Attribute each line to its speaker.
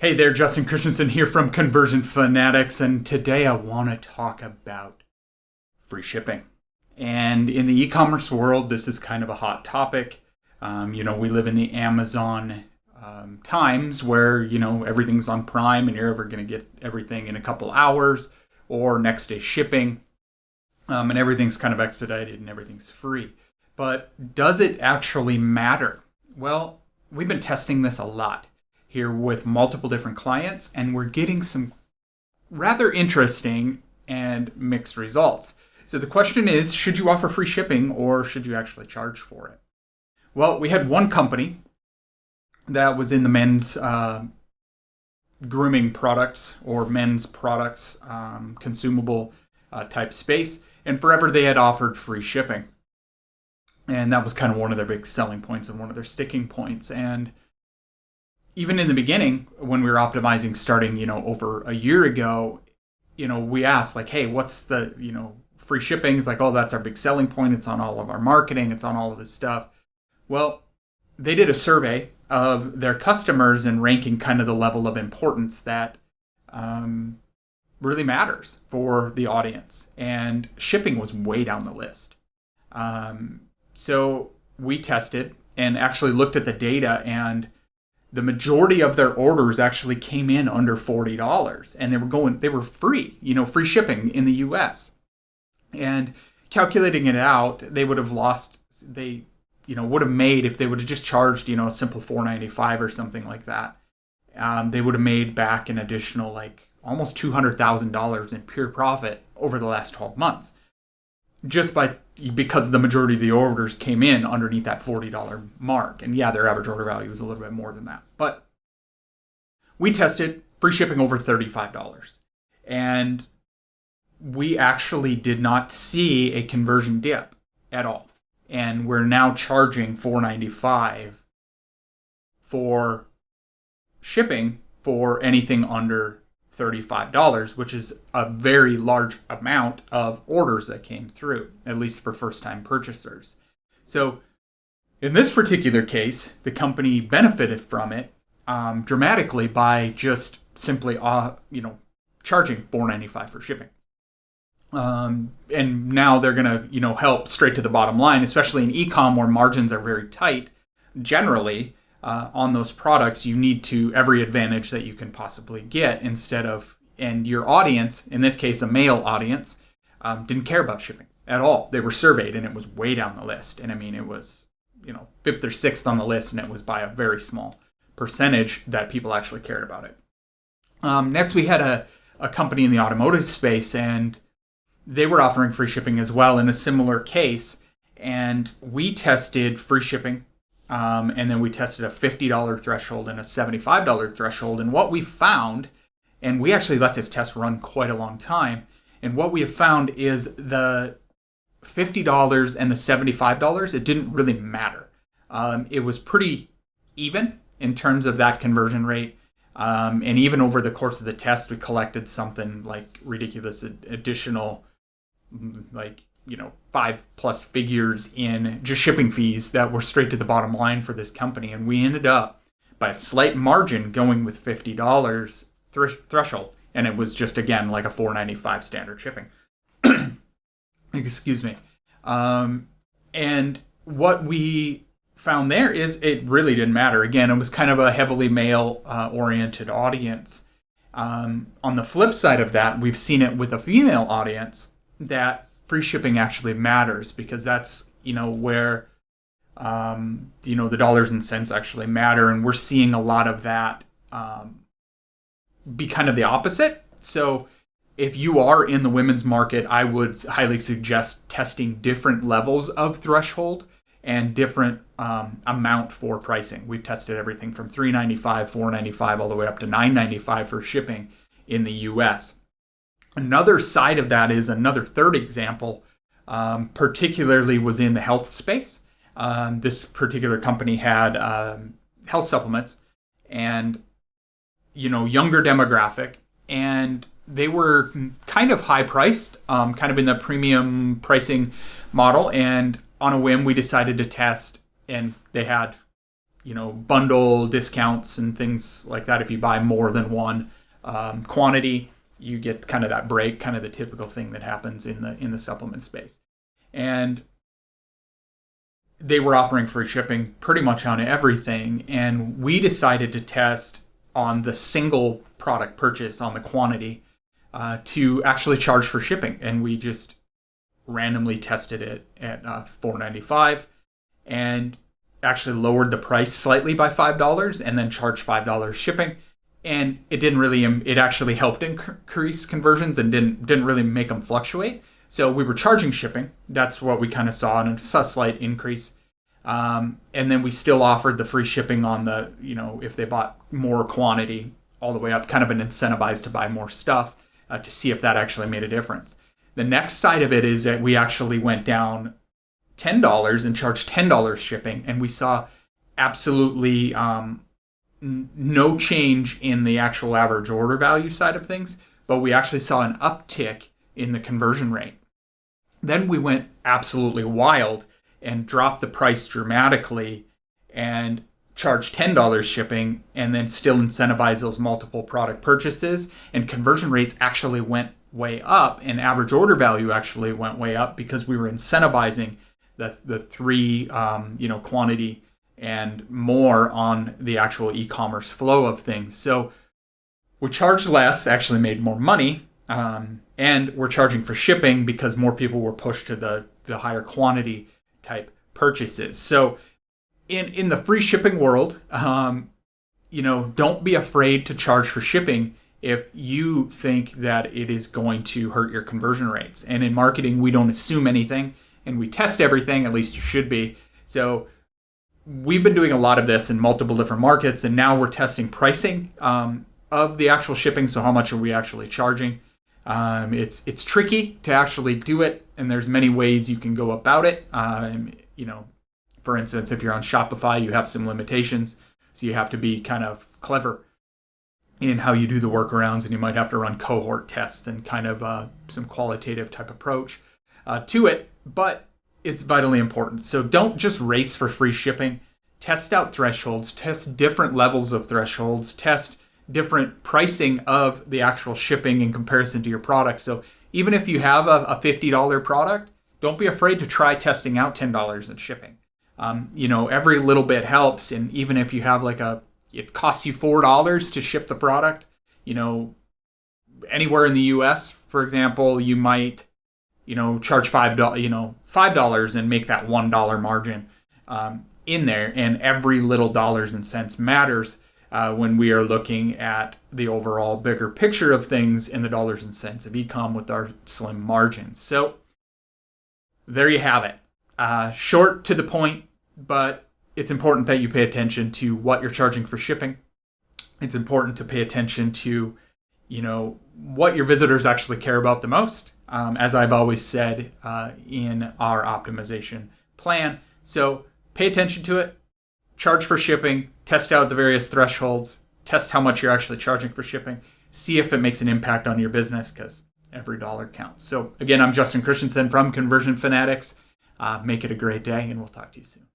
Speaker 1: Hey there, Justin Christensen here from Conversion Fanatics, and today I want to talk about free shipping. And in the e-commerce world, this is kind of a hot topic. We live in the Amazon times where, everything's on Prime and you're ever going to get everything in a couple hours or next day shipping. And everything's kind of expedited and everything's free. But does it actually matter? Well, we've been testing this a lot here with multiple different clients, and we're getting some rather interesting and mixed results. So the question is, should you offer free shipping or should you actually charge for it? Well, we had one company that was in the men's grooming products or men's products, consumable type space, and forever they had offered free shipping. And that was kind of one of their big selling points and one of their sticking points. And even in the beginning, when we were optimizing starting, over a year ago, we asked like, hey, what's the, free shipping? It's like, oh, that's our big selling point. It's on all of our marketing. It's on all of this stuff. Well, they did a survey of their customers and ranking kind of the level of importance that really matters for the audience. And shipping was way down the list. So we tested and actually looked at the data, and the majority of their orders actually came in under $40, and they were free, free shipping in the US. And calculating it out, they would have made, if they would have just charged, a simple $4.95 or something like that, they would have made back an additional like almost $200,000 in pure profit over the last 12 months. Because the majority of the orders came in underneath that $40 mark. And yeah, their average order value was a little bit more than that. But we tested free shipping over $35. And we actually did not see a conversion dip at all. And we're now charging $4.95 for shipping for anything under $35, which is a very large amount of orders that came through, at least for first-time purchasers. So in this particular case, the company benefited from it dramatically by just simply charging $4.95 for shipping. And now they're going to help straight to the bottom line, especially in e-com where margins are very tight. Generally, on those products, you need every advantage that you can possibly get and your audience, in this case, a male audience, didn't care about shipping at all. They were surveyed and it was way down the list. And I mean, it was, 5th or 6th on the list, and it was by a very small percentage that people actually cared about it. Next, we had a company in the automotive space, and they were offering free shipping as well in a similar case. And we tested free shipping. And then we tested a $50 threshold and a $75 threshold. And what we found, and we actually let this test run quite a long time, and what we have found is the $50 and the $75, it didn't really matter. It was pretty even in terms of that conversion rate. And even over the course of the test, we collected something like ridiculous additional, 5+ figures in just shipping fees that were straight to the bottom line for this company. And we ended up by a slight margin going with $50 threshold. And it was just, again, like a $4.95 standard shipping. Excuse me. And what we found there is it really didn't matter. Again, it was kind of a heavily male oriented audience. On the flip side of that, we've seen it with a female audience that free shipping actually matters, because that's, where, the dollars and cents actually matter. And we're seeing a lot of that be kind of the opposite. So if you are in the women's market, I would highly suggest testing different levels of threshold and different amount for pricing. We've tested everything from $3.95, $4.95, all the way up to $9.95 for shipping in the US. Another side of that is another third example, particularly was in the health space. This particular company had health supplements and, younger demographic, and they were kind of high priced, kind of in the premium pricing model. And on a whim, we decided to test, and they had bundle discounts and things like that. If you buy more than one quantity, you get kind of that break, kind of the typical thing that happens in the supplement space. And they were offering free shipping pretty much on everything. And we decided to test on the single product purchase, on the quantity, to actually charge for shipping. And we just randomly tested it at $4.95 and actually lowered the price slightly by $5 and then charged $5 shipping. And it didn't really, it actually helped increase conversions and didn't really make them fluctuate. So we were charging shipping. That's what we kind of saw, and it's a slight increase. And then we still offered the free shipping on the, if they bought more quantity, all the way up, kind of an incentivized to buy more stuff to see if that actually made a difference. The next side of it is that we actually went down $10 and charged $10 shipping, and we saw absolutely no change in the actual average order value side of things, but we actually saw an uptick in the conversion rate. Then we went absolutely wild and dropped the price dramatically and charged $10 shipping, and then still incentivize those multiple product purchases, and conversion rates actually went way up, and average order value actually went way up because we were incentivizing the three quantity and more on the actual e-commerce flow of things. So we charged less, actually made more money, and we're charging for shipping because more people were pushed to the higher quantity type purchases. So in the free shipping world, don't be afraid to charge for shipping if you think that it is going to hurt your conversion rates. And in marketing, we don't assume anything and we test everything, at least you should be. So we've been doing a lot of this in multiple different markets, and now we're testing pricing of the actual shipping. So how much are we actually charging? It's tricky to actually do it, and there's many ways you can go about it. For instance, if you're on Shopify, you have some limitations. So you have to be kind of clever in how you do the workarounds, and you might have to run cohort tests and kind of some qualitative type approach to it. But it's vitally important. So don't just race for free shipping. Test out thresholds, test different levels of thresholds, test different pricing of the actual shipping in comparison to your product. So even if you have a $50 product, don't be afraid to try testing out $10 in shipping. Every little bit helps. And even if you have it costs you $4 to ship the product, anywhere in the US, for example, you might, charge $5 and make that $1 margin in there. And every little dollars and cents matters when we are looking at the overall bigger picture of things in the dollars and cents of e-com with our slim margins. So there you have it. Short to the point, but it's important that you pay attention to what you're charging for shipping. It's important to pay attention to, what your visitors actually care about the most, as I've always said in our optimization plan. So pay attention to it, charge for shipping, test out the various thresholds, test how much you're actually charging for shipping, see if it makes an impact on your business, because every dollar counts. So again, I'm Justin Christensen from Conversion Fanatics. Make it a great day, and we'll talk to you soon.